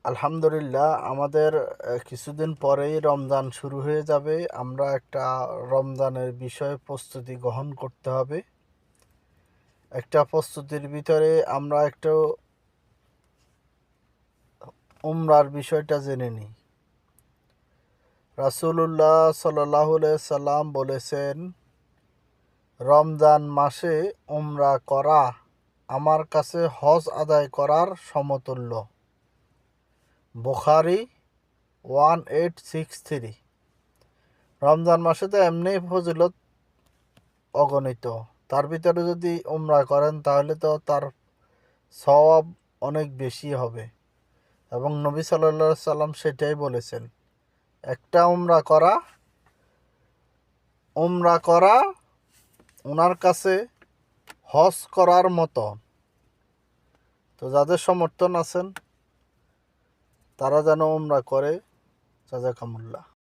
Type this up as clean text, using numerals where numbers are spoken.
আলহামদুলিল্লাহ আমাদের কিছুদিন পরেই রমজান শুরু হয়ে যাবে। আমরা একটা রমজানের বিষয়ে প্রস্তুতি গ্রহণ করতে হবে। একটা প্রস্তুতির ভিতরে আমরা একটু উমরার বিষয়টা জেনে নিই। রাসূলুল্লাহ সাল্লাল্লাহু আলাইহি সাল্লাম বলেছেন, রমজান মাসে উমরা করা আমার কাছে হজ আদায় করার সমতুল্য। বুখারী 1863। রমজান মাসে তো এমনি ফজিলত অগণিত, তার ভিতরে যদি উমরা করেন তাহলে তো তার সওয়াব অনেক বেশি হবে। এবং নবী সাল্লাল্লাহু আলাইহি সাল্লাম সেটাই বলেছেন, একটা উমরা করা ওনার কাছে হজ করার মতো। তো যাদের সমর্থন আছেন তারা যেন উমরা করে। জাযাকামুল্লাহ।